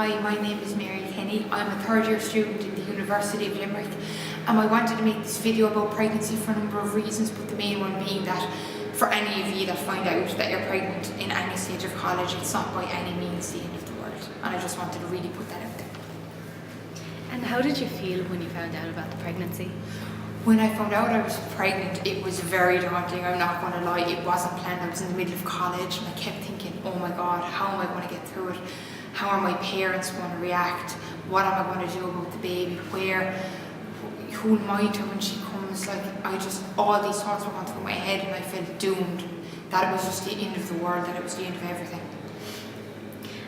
Hi, my name is Mary Kenny. I'm a third year student in the University of Limerick, and I wanted to make this video about pregnancy for a number of reasons, but the main one being that for any of you that find out that you're pregnant in any stage of college, it's not by any means the end of the world, and I just wanted to really put that out there. And how did you feel when you found out about the pregnancy? When I found out I was pregnant, it was very daunting, I'm not going to lie. It wasn't planned. I was in the middle of college and I kept thinking, oh my God, how am I going to get through it? How are my parents going to react? What am I going to do about the baby? Who'll mind her when she comes? All these thoughts were going through my head and I felt doomed. That it was just the end of the world, that it was the end of everything.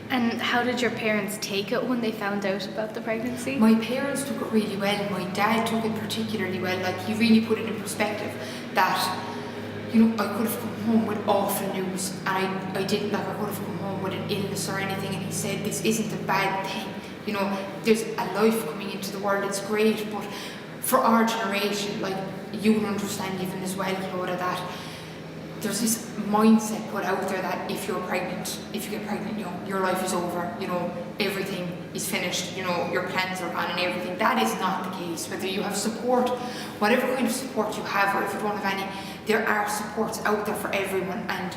And how did your parents take it when they found out about the pregnancy? My parents took it really well. My dad took it particularly well. He really put it in perspective that, I could have come home with awful news, and I didn't. I could have come home with an illness or anything, and he said, this isn't a bad thing. There's a life coming into the world, it's great, but for our generation, you will understand even as well, Claudia, that there's this mindset put out there that if you get pregnant young, your life is over, everything is finished, your plans are gone and everything. That is not the case. Whether you have support, whatever kind of support you have, or if you don't have any, there are supports out there for everyone, and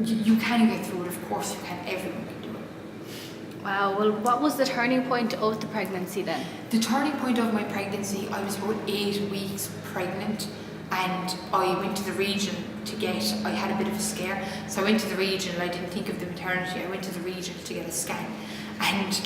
you can get through it, of course you can, everyone can do it. Wow, well, what was the turning point of the pregnancy then? The turning point of my pregnancy, I was about 8 weeks pregnant, and I went to the region I had a bit of a scare, so I went to the region and I didn't think of the maternity. I went to the region to get a scan, and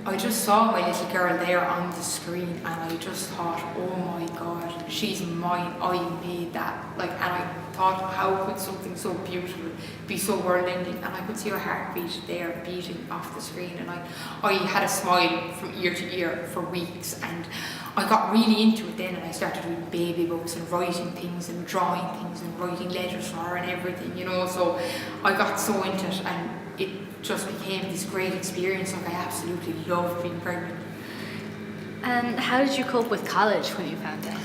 I just saw my little girl there on the screen, and I just thought, oh my God, she's mine, I made that. And I thought, how could something so beautiful be so world-ending? And I could see her heartbeat there beating off the screen, and I had a smile from ear to ear for weeks, and I got really into it then, and I started reading baby books and writing things and drawing things and writing letters for her and everything, so I got so into it, and it just became this great experience. I absolutely loved being pregnant. And how did you cope with college when you found out?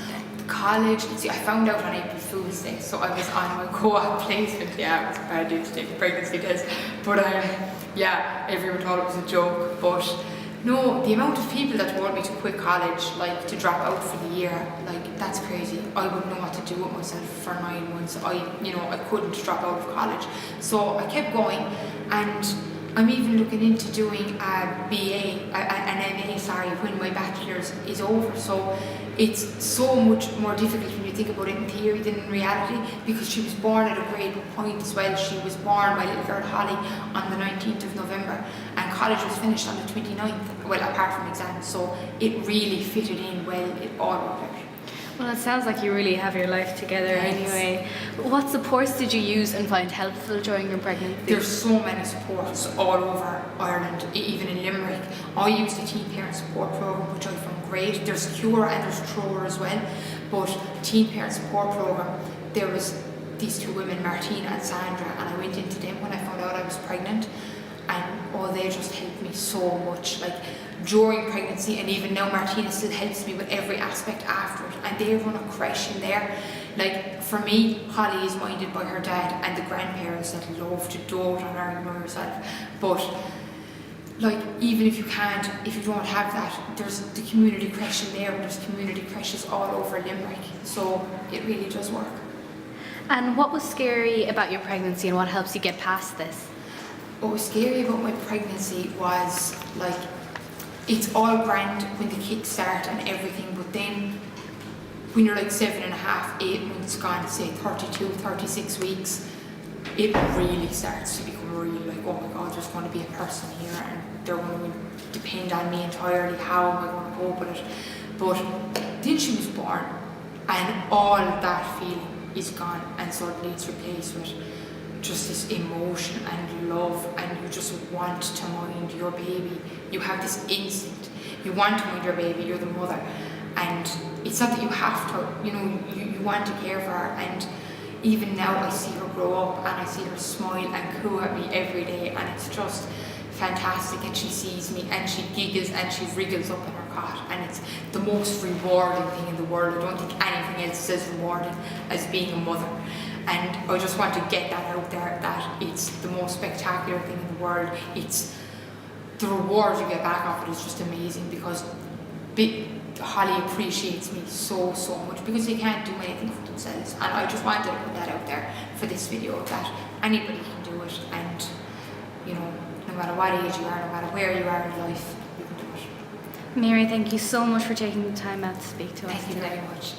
College, I found out on April Fool's Day, so I was on my co-op placement. Yeah, it was a bad day to take the pregnancy test, but everyone thought it was a joke. But no, the amount of people that told me to quit college, to drop out for the year, that's crazy. I wouldn't know what to do with myself for 9 months. I couldn't drop out of college, so I kept going, and I'm even looking into doing an MA, when my bachelor's is over. So it's so much more difficult when you think about it in theory than in reality, because she was born at a great point as well. She was born, my little girl Holly, on the 19th of November, and college was finished on the 29th, well, apart from exams, so it really fitted in well, it all worked out. Well, it sounds like you really have your life together. Thanks. Anyway. What supports did you use and find helpful during your pregnancy? There's so many supports all over Ireland, even in Limerick. I used a teen parent support programme, which I found great. There's Cure and there's Trower as well, but teen parent support programme, there was these 2 women, Martina and Sandra, and I went into them when I found out I was pregnant, and they just helped me so much, during pregnancy, and even now Martina still helps me with every aspect after it, and they run a creche in there. For me, Holly is minded by her dad and the grandparents that love to dote on her and herself, but even if you don't have that, there's the community creche in there, and there's community creches all over Limerick, so it really does work. And what was scary about your pregnancy, and what helps you get past this? What was scary about my pregnancy was, it's all grand when the kids start and everything, but then when you're 7.5, 8 months gone, say 32, 36 weeks, it really starts to become real, oh my God, there's going to be a person here and they're going to depend on me entirely. How am I going to cope with it? But then she was born, and all that feeling is gone, and suddenly it's replaced with just this emotion and love, and you just want to mind your baby. You have this instinct. You want to mind your baby, you're the mother. And it's not that you have to, you want to care for her. And even now I see her grow up, and I see her smile and coo at me every day, and it's just fantastic. And she sees me and she giggles and she wriggles up in her cot, and it's the most rewarding thing in the world. I don't think anything else is as rewarding as being a mother. And I just want to get that out there, that it's the most spectacular thing in the world. It's the reward you get back off it is just amazing, because Holly appreciates me so much, because they can't do anything for themselves, and I just wanted to put that out there for this video, that anybody can do it, and you know, no matter what age you are, no matter where you are in life, you can do it. Mary, thank you so much for taking the time out to speak to us Thank you today. very much.